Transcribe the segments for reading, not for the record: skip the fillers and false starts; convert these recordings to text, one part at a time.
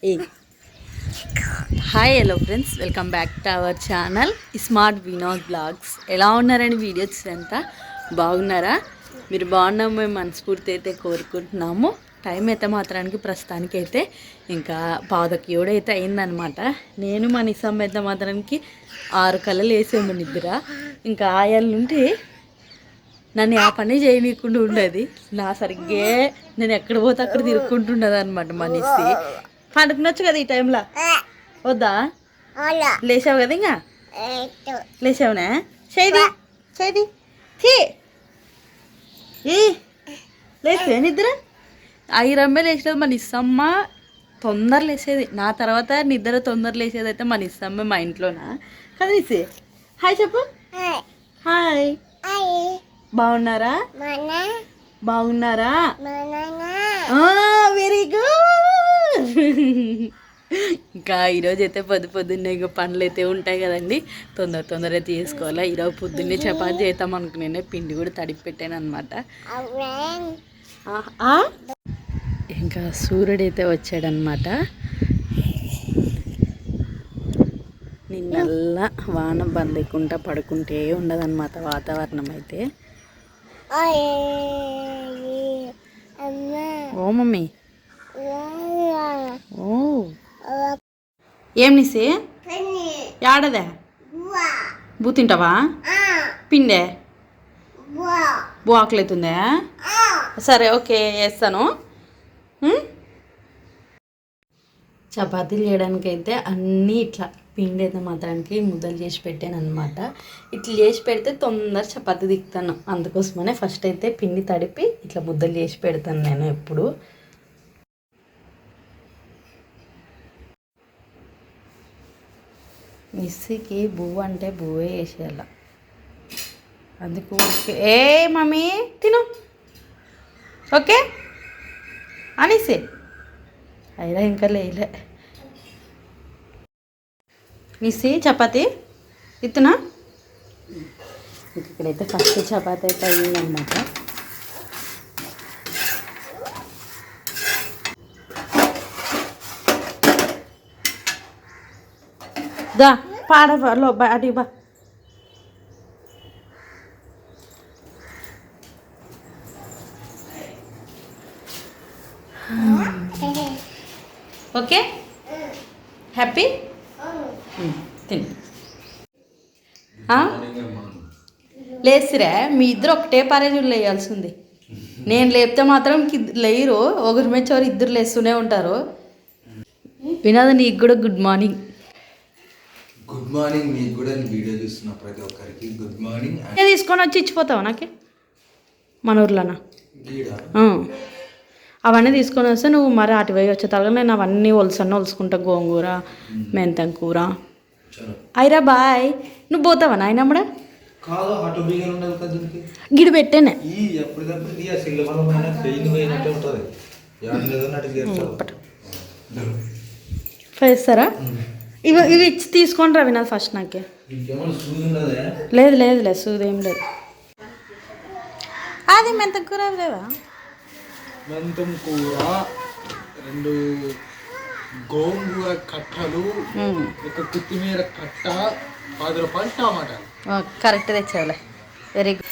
A hi hello friends, welcome back to our channel smart Vinod blogs. ఎలా ఉన్నారని videos అంతా బాగున్నారా? మీరు బాగున్నాము మేము మనస్ఫూర్తి అయితే కోరుకుంటున్నాము. టైం అయితే మాత్రానికి ప్రస్తుతానికి అయితే ఇంకా పావుదకి అయితే అయిందనమాట. నేను మా నిస్సమ్మ అయితే మాత్రానికి 6 కళ్ళలు వేసాము నిద్ర. ఇంకా ఆయాల నుండి నన్ను ఆ పని చేయనీయకుండా ఉండేది. నా సరిగ్గే నేను ఎక్కడ పోతే అక్కడ తిరుక్కుంటుండదు అనమాట. మనిషి పండుకునొచ్చు కదా ఈ టైంలో. వద్దా? లేచావు కదా, ఇంకా లేచావునా? చేది చేది లేచే నిద్ర 5 రమ్మే లేచేది మా నిస్సమ్మ. తొందర లేచేది. నా తర్వాత నిద్ర తొందర లేచేది అయితే మా నిస్సమ్మ మా ఇంట్లోనా కదా. నిసి హాయ్ చెప్పు. హాయ్, బాగున్నారా? బాగున్నారా? Very good. ఇంకా ఈరోజు అయితే పొద్దున్నే ఇంకా పనులు అయితే ఉంటాయి కదండి, తొందర అయితే చేసుకోవాలి. ఈరోజు పొద్దున్నే చపాతి చేద్దాం అనుకునే పిండి కూడా తడిపి పెట్టాను అనమాట. ఇంకా సూర్యుడు అయితే వచ్చాడనమాట. నిన్నల్లా వాన బందకుండా పడుకుంటే ఉండదన్నమాట వాతావరణం అయితే. ఓ మమ్మీ, ఓ ఏం నిసి ఆడదే బూ తింటావా? పిండే బూ ఆకలి అవుతుందా? సరే ఓకే వేస్తాను. చపాతీలు చేయడానికైతే అన్నీ ఇట్లా పిండి అయితే మాత్రానికి ముద్దలు చేసి పెట్టాను అనమాట. ఇట్లా చేసి పెడితే తొందర చపాతీ దిక్కుతాను. అందుకోసమనే ఫస్ట్ అయితే పిండి తడిపి ఇట్లా ముద్దలు చేసి పెడతాను నేను ఎప్పుడు. మిస్సీకి బువ్వ అంటే బువ్వే వేసేయాల. అందుకు ఏ మమ్మీ తిను ఓకే అనేసి అయినా ఇంకా లేలే. మిస్సీ చపాతీ ఇస్తున్నా. ఇక్కడైతే ఫస్ట్ చపాతీ అయితే అయ్యిందనమాట. దా పాడలో అటు బా. ఓకే హ్యాపీ తిని లేసిరా. మీ ఇద్దరు ఒకటే పారేజులు లేయాల్సింది. నేను లేపితే మాత్రం లేరు. ఒకరి మీద చోరు ఇద్దరు లేస్తూనే ఉంటారు. వినోద్, నీకు కూడా గుడ్ మార్నింగ్. గుడ్ మార్నింగ్ మీకు కూడా. వీడియో చూస్తున్న ప్రతి ఒక్కరికి గుడ్ మార్నింగ్. తీసుకొని వచ్చి ఇచ్చిపోతావా నాకే మన ఊర్లోనా? అవన్నీ తీసుకొని వస్తే నువ్వు మరి అటు పోయి వచ్చే తరగతి నేను అవన్నీ ఒలుసుకుంటా. గోంగూర, మెంతం కూర. అయిరా బాయ్. నువ్వు పోతావా నాయనమ్మడా? గిడి పెట్టానే వేస్తారా? ఇవి ఇచ్చి తీసుకొని రా వినాలి ఫస్ట్. నాకే లేదు సూదేం లేదు. అది మెంతం కూర లేవా? మెంతం కూర, 2 గోంగూర కట్టలు, ఒక కొత్తిమీర కట్ట, 10 రూపాయలు టమాటాలు. కరెక్ట్ తెచ్చావులే. Very good.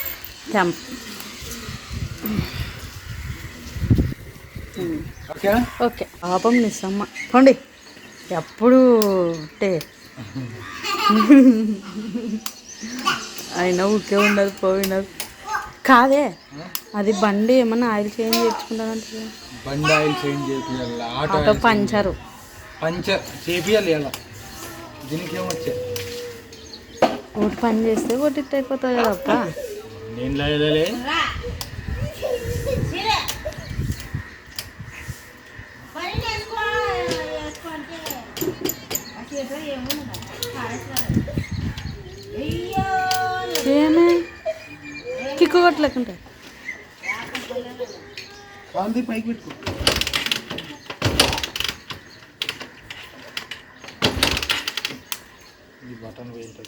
ఓకే పాపం నిస్సమ్మ పోండి. ఎప్పుడు అయినా ఊరికే ఉండదు పోయినది కాదే. అది బండి ఏమన్నా ఆయిల్ చేంజ్ చేసుకుంటానంటే బండి ఆయిల్ చేంజ్ చేయాలి. ఆటో పంచర్ చేపియాలి. అలా దీనికి ఏమొచ్చా ఒకటి పని చేస్తే ఒకటి ఇట్ అయిపోతుంది కదప్ప. నేను లేదలే. ఏమే కిక్కు కొట్టలేకుంటే పైకి పెట్టుకో. ఈ బటన్ వేయండి.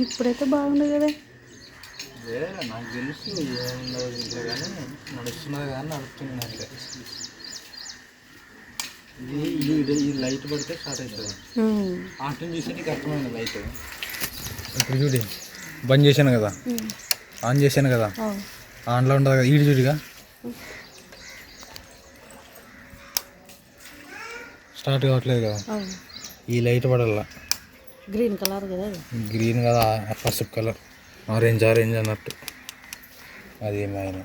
ఇప్పుడైతే బాగుంది కదా. నాకు తెలుసు ఏముండదు ఇంట్లో కానీ నడుస్తున్నది కానీ నడుస్తుంది అంటే ఈ లైట్ పడితే స్టార్ట్ అవుతుంది. ఆటం చూసి నీకు అర్థమైంది లైట్. ఇప్పుడు చూడి బంద్ చేశాను కదా, ఆన్ చేశాను కదా, ఆన్లో ఉండదు కదా. ఈడు చూడిగా స్టార్ట్ కావట్లేదు కదా. ఈ లైట్ పడాల. గ్రీన్ కలర్ కదా, గ్రీన్ కదా, పసుపు కలర్, ఆరెంజ్ అన్నట్టు. అది ఏమైనా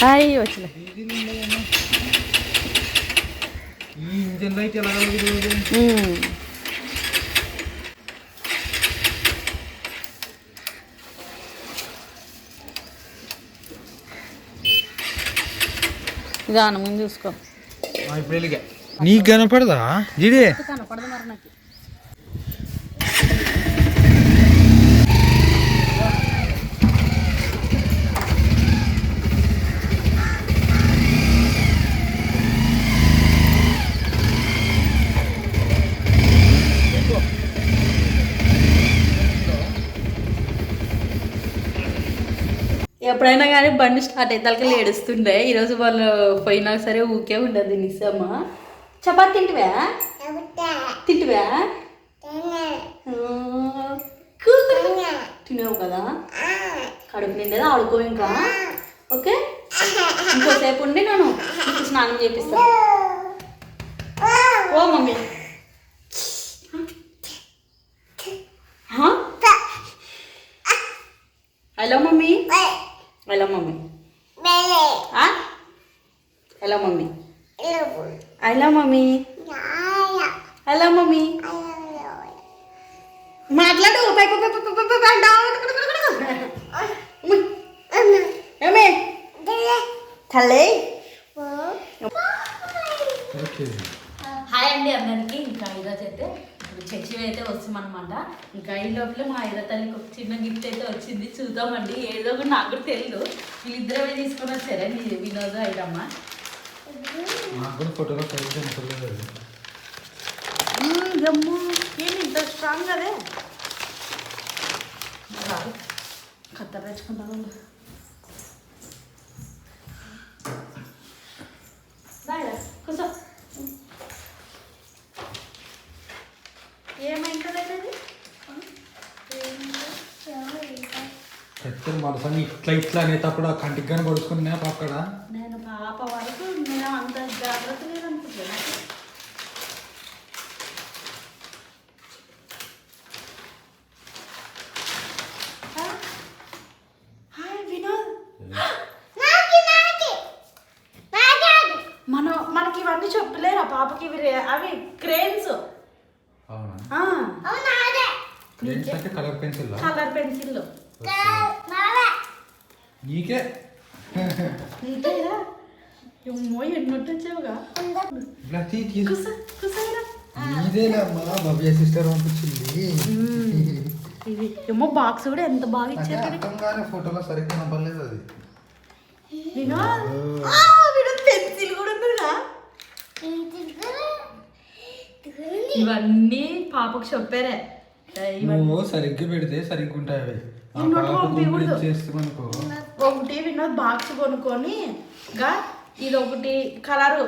హాయ్ వచ్చలే. ఈ ఇంజన్ లైట్ ఎలా దాని ముందు చూసుకో. ఇప్పుడు వెళ్ళిగా నీకు కనపడదా జీడే? కనపడదు మరి నాకు. ఎప్పుడైనా కానీ బండి స్టార్ట్ అయితే తలకి ఏడుస్తుండే. ఈరోజు వాళ్ళు పోయినా సరే ఊకే ఉండదు. నిజమా? చపాతి తింటివా? తినేవు కదా, కడుపు నిండేది ఆడుకో. ఇంకా ఓకే, ఇంకోసేపు ఉండి నేను నీకు స్నానం చేపిస్తాను. ఓ mummy, hello mummy, hello mummy, hello mummy, hello mummy, hello mummy. మాట్లాడు. ఏమే తల్లి. హాయ్ అండి అందరికీ. ఇంకా ఈరోజు అయితే ఇప్పుడు చర్చి అయితే వస్తామన్నమాట. ఇంకా ఈ లోపల మా ఐదో తల్లికి ఒక చిన్న గిఫ్ట్ అయితే వచ్చింది. చూద్దామండి, ఏదో కూడా నాకు కూడా తెలియదు. వీళ్ళిద్దరే తీసుకొని వచ్చారే, వినోద్ ఐదమ్మ. ఫోటోలో జమ్ము ఏమి ఇంత స్ట్రాంగ్ అదే కత్తర్ తెచ్చుకుంటాను. కూర్చో. ఏమైంటుంది మనసంగా ఇట్లా ఇట్లా అనేటప్పుడు ఆ కంటికి కానీ పడుచుకున్నా అక్కడ. నేను పాప వరకు నేను అంత జాగ్రత్త లేదనుకుంటున్నాను. మనకి ఇవన్నీ చెప్పలేరా పాపకి? అవి cranes. Colour pencil, colour pencil నీకే నీకేరా? ఏమో ఎన్నట్టు వచ్చావుగా. భవ్య సిస్టర్ పంపించింది. ఇది ఏమో బాక్స్ కూడా ఎంత బాగా ఇచ్చారు. ఫోటోలో సరిగ్గా నమ్మలేదు అది. పెన్సిల్ కూడా ఉందిగా. ఇవన్నీ పాపకు చెప్పారే. నువ్వు సరిగ్గా పెడితే సరిగ్గా ఉంటాయి. ఒకటి వినోద్ బాక్స్ కొనుక్కొని ఇది ఒకటి కలర్కి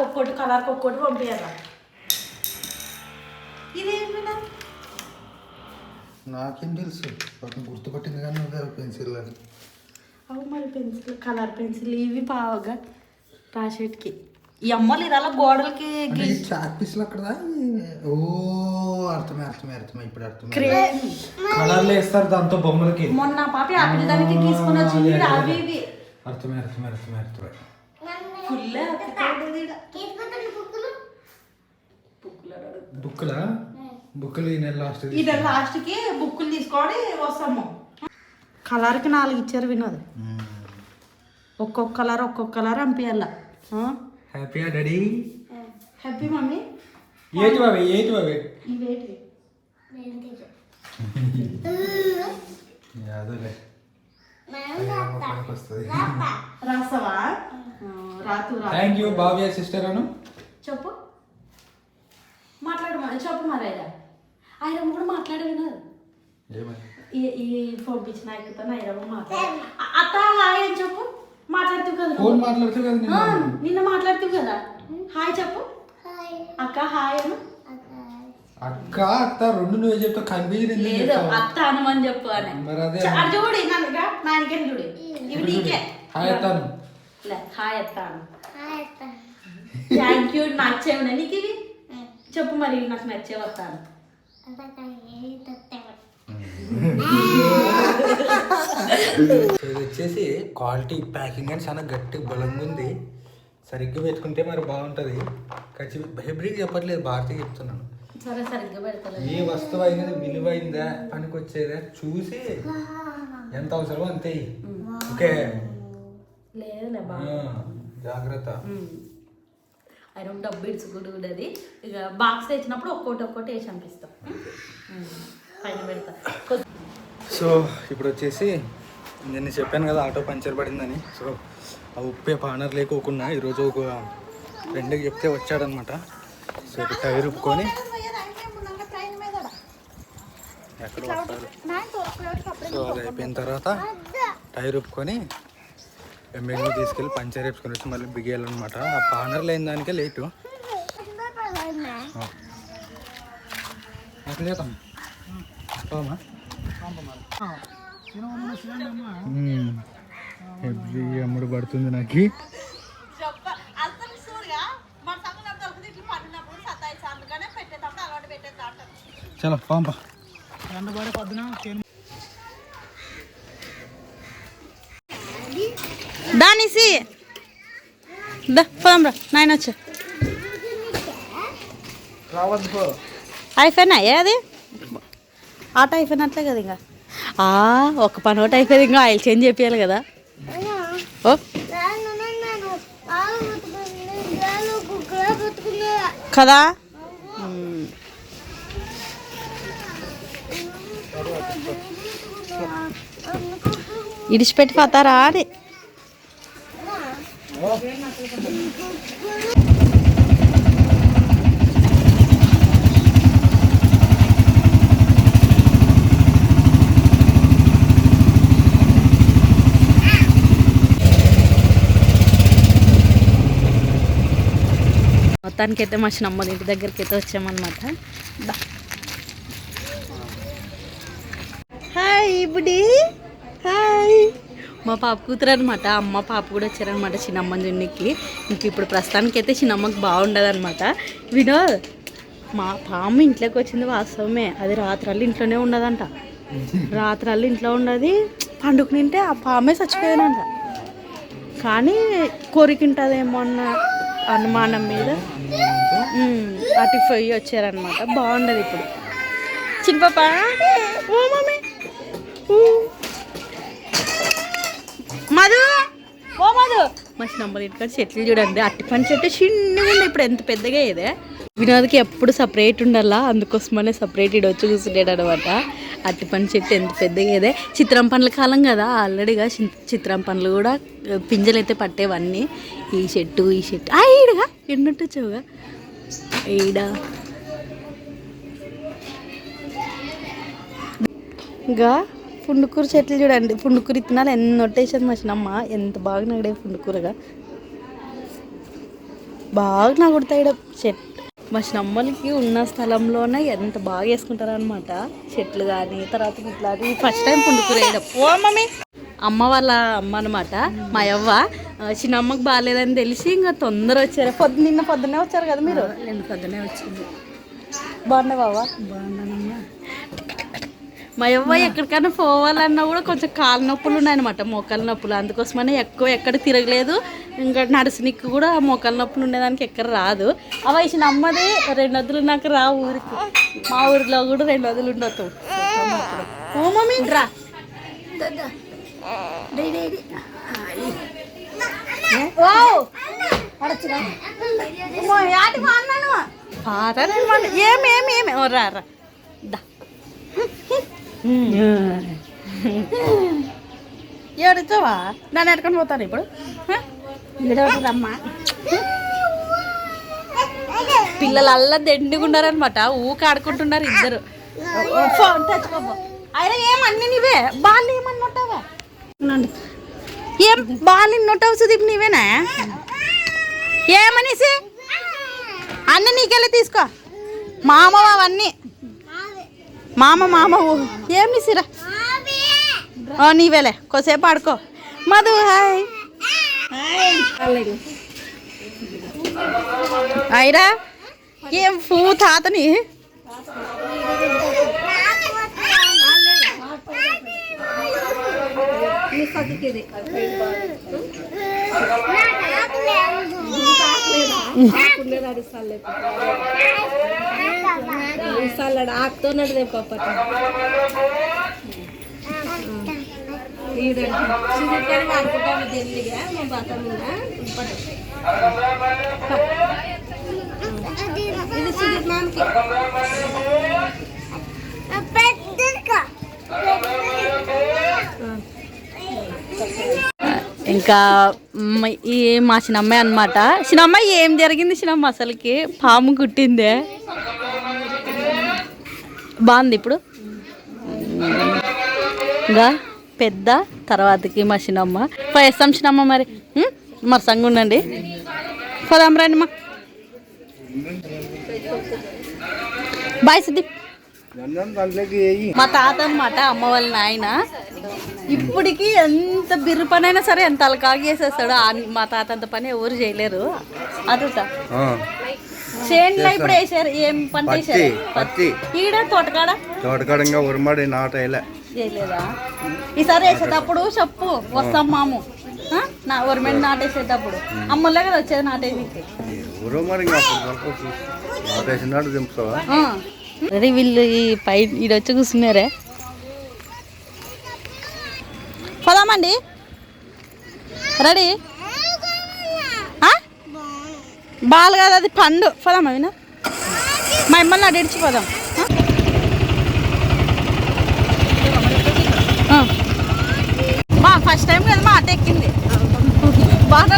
ఒక్కొక్కటి పంపించారా. ఇదేం వినోద్? నాకేం తెలుసు, గుర్తుపట్టింది కానీ పెన్సిల్ అని. అవు మరి పెన్సిల్, కలర్ పెన్సిల్ ఇవి పావుగా రాసేటికి. ఈ అమ్మలు ఇదలా గోడలకి చాక్ పీసులు అక్కడ. ఓ అర్థమే ఇప్పుడు అర్థమే. కలర్లు వేస్తారు దాంతో బొమ్మలకి. మొన్న పాప ఆపిల్ దానికి తీసుకుని వచ్చింది. అవి ఇవి అర్థమే. బుక్కులు ఈ నెల లాస్ట్కి బుక్కులు తీసుకొని వస్తాము. కలర్కి 4 ఇచ్చారు వినోద్. ఒక్కొక్క కలర్ పంపించాల. హ్యాపీయా డాడీ? Happy mummy. ఏంటి బాబీ? ఇవేంటి? అదేలే రాస్తావా? రాతు థ్యాంక్ యూ బాబయ్య సిస్టర్ అను చెప్పు, మాట్లాడు చెప్పు. మరి ఆయన కూడా మాట్లాడేది కాదు. ఈ పంపించిన ఆయనతో మాట్లాడు. అత్త హాయ్ అని చెప్పు. మాట్లాడుతావు కదా, ఫోన్ మాట్లాడుతూ కదా నిన్న మాట్లాడుతావు కదా. హాయ్ చెప్పు. అక్క హాయ్ అను. అక్క అత్త రెండు నువ్వే చెప్తా కన్ఫ్యూజన్ లేదు, అత్త అనమని చెప్పు అని. చూడు నాయనకే చూడు, ఇవి నీకే. హాయ్ అత్తాను. హాయ్ అత్తాను. Thank you. నచ్చేవి నీకు ఇవి చెప్పు. మరి నాకు నచ్చే వస్తాను. ఇది వచ్చేసి క్వాలిటీ ప్యాకింగ్ అని చాలా గట్టి బలంగా ఉంది. సరిగ్గా పెట్టుకుంటే మరి బాగుంటుంది. హైబ్రిడ్ చెప్పట్లేదు, భారతీయ చెప్తున్నాను. సరే సరిగ్గా పెడతలేదు. ఏ వస్తువు అయినది విలువైందా పనికొచ్చేదా చూసి ఎంత అవసరమో అంతే. ఓకే లేదులే జాగ్రత్త. ఆయన డబ్బు ఇడ్చుకుంటు కూడా అది ఇక బాక్స్ తెచ్చినప్పుడు ఒక్కోటి వేసి అనిపిస్తాం. పైన పెడతా. సో ఇప్పుడు వచ్చేసి నేను చెప్పాను కదా ఆటో పంచర్ పడిందని. సో ఆ ఉప్పే పానర్ లేకోకుండా ఈరోజు ఒక ఫ్రెండ్కి చెప్తే వచ్చాడనమాట. సో ఇప్పుడు టైర్ ఉప్పుకొని ఎక్కడ వస్తారు. సో అది అయిపోయిన తర్వాత టైర్ ఉప్పుకొని ఎమ్మెల్యే తీసుకెళ్ళి పంచర్ వేసుకొని వచ్చి మళ్ళీ బిగేయాలన్నమాట. ఆ పానర్ లేని దానికే లేటు. అట్లా చేద్దాం ఎవ్రీ అమ్ముడు పడుతుంది నాకు. చలో పంప. దానిసి పోదాం రా నాయన వచ్చా. రావద్దు అయిపోయినా అది ఆట అయిపోయినట్లే కదా. ఇంకా ఒక పని ఒకటి అయిపోయింది, ఇంకా ఆయిల్ చేంజ్ చేయాలి కదా. ఓ కదా ఇడిచిపెట్టి పోతారా అని. మొత్తానికైతే మా చిన్నమ్మ ఇంటి దగ్గరికి అయితే వచ్చామన్నమాట. హాయ్ బుడి, హాయ్. మా పాప కూతురు అనమాట. అమ్మ పాప కూడా వచ్చారనమాట చిన్నమ్మని జున్నికి. ఇంక ఇప్పుడు ప్రస్తుతానికి అయితే చిన్నమ్మకి బాగుండదు అనమాట. వినోద్, మా పాము ఇంట్లోకి వచ్చింది వాస్తవమే. అది రాత్రల్లి ఇంట్లోనే ఉండదంట. రాత్రల్లి ఇంట్లో ఉండదు. పండుకునింటే ఆ పామే చచ్చిపోయానంట. కానీ కోరికింటుందేమో అన్న అనుమానం మీద అటు పోయి వచ్చారనమాట. బాగుండదు ఇప్పుడు. చిన్న పాప ఓ మమ్మీ మధు, ఓ మధు. మా చిన్నమ్మ ఇంటికాడ చెట్లు చూడండి. అట్టి పని చెట్టు చిన్నగా ఉంది, ఇప్పుడు ఎంత పెద్దగా అయ్యేదే. వినోద్కి ఎప్పుడు సపరేట్ ఉండాలా, అందుకోసమనే సపరేట్ ఇటు వచ్చి కూర్చుంటాడు అనమాట. అట్టి పని చెట్టు ఎంత పెద్దగా అయ్యేదే. చిత్రం పండ్ల కాలం కదా, ఆల్రెడీగా చిత్రం పండ్లు కూడా పింజలు అయితే పట్టేవన్నీ. ఈ చెట్టు ఈడగా ఎన్నట్టు వచ్చావుగా ఈడ. ఇంకా పుండుకూర చెట్లు చూడండి. పుండుకూర ఇత్తనాలు ఎన్ని నొట్టేసేది మా చిన్నమ్మ. ఎంత బాగా నగడే పుండుకూరగా, బాగా నగుడతాయి చెట్టు. మా చిన్నమ్మలకి ఉన్న స్థలంలోనే ఎంత బాగా వేసుకుంటారు అనమాట చెట్లు కానీ. తర్వాత ఇట్లా ఫస్ట్ టైం పుండుకూర వేయడం. ఓ మమ్మీ అమ్మ వాళ్ళ అమ్మ అనమాట మా అవ్వ. చిన్నమ్మకి బాగాలేదని తెలిసి ఇంకా తొందర వచ్చారు. నిన్న పొద్దున్నే వచ్చారు కదా మీరు? నిన్న పొద్దున్నే వచ్చింది. బాగున్నావా? బాగున్నానమ్మా. మా అవ్వ ఎక్కడికైనా పోవాలన్నా కూడా కొంచెం కాళ్ళ నొప్పులు ఉన్నాయన్నమాట, మోకాళ్ళ నొప్పులు. అందుకోసమనే ఎక్కువ ఎక్కడ తిరగలేదు. ఇంకా నడుసునికి కూడా మోకాళ్ళ నొప్పులు ఉండేదానికి ఎక్కడ రాదు. అవ ఇచ్చిన అమ్మది 2 వదులు నాకు రా ఊరికి. మా ఊరిలో కూడా 2 వదులు ఉండొచ్చు. ఓ మమ్మీ రా ఏమేమి రా రా ఏడుతావా నన్ను ఎట్టుకొని పోతాను ఇప్పుడు రమ్మా పిల్లలు అల్లా దండుకున్నారనమాట ఊక ఆడుకుంటున్నారు ఇద్దరు ఫోన్ తెచ్చుకోబో అయినా ఏమన్నీ నీవే బాల్ ఏమని నొట్టావా ఏం బాల్ నొట్టావు సుదీప్ నీవేనా ఏమనేసి అన్నీ నీకెళ్ళి తీసుకో మామ అవన్నీ మామ ఏం నీసిరా నీవేలే కొసేపు ఆడుకో మధు హాయ్ అయిరా ఏం పూ తాతని ఆకుతో నడిదే పాప ఆడుకుంటాము ఢిల్లీగా మా బాత ఇది సుదీప్ మామకి ఇంకా ఈ మా చిన్నమ్మాయి అనమాట చిన్నమ్మాయి ఏం జరిగింది చిన్నమ్మ అసలుకి పాము కుట్టిందే బాగుంది ఇప్పుడు ఇంకా పెద్ద తర్వాతకి మా చిన్నమ్మ వేస్తాం చిన్నమ్మ మరి మరి సంగ ఉండండి పోదాం రండి మా బాయ్ సుదీప్ మా తాత అనమాట అమ్మ వాళ్ళ నాయన ఇప్పటికి ఎంత బిర్రు పని అయినా సరే ఎంత అలకాగి చేసేస్తాడు మా తాత అంత పని ఎవరు చేయలేరు అదుట చేనులో ఇప్పుడు వేసారు ఏం పంట వేసారు పత్తి ఈడ తోటకాడ ఇంకా ఉరమడి నాటేలే చేయలేదా ఈసారి వేసేటప్పుడు చెప్పు వస్తాం మాము నా ఉరమడి నాటేసేటప్పుడు అమ్మలే కదా వచ్చేది నాటేది ఉరమడి ఇంకా నాటేసినాడు దింపుతావా రెడీ వీళ్ళు ఈ పై ఈడొచ్చి కూర్చున్నారే పోదామండి రెడీ బాల్ కాదు అది పండు పోదామా వినా మా అమ్మల్ని అటు ఇడిచిపోదాం మా ఫస్ట్ టైం కదా మా అట ఎక్కింది బాగా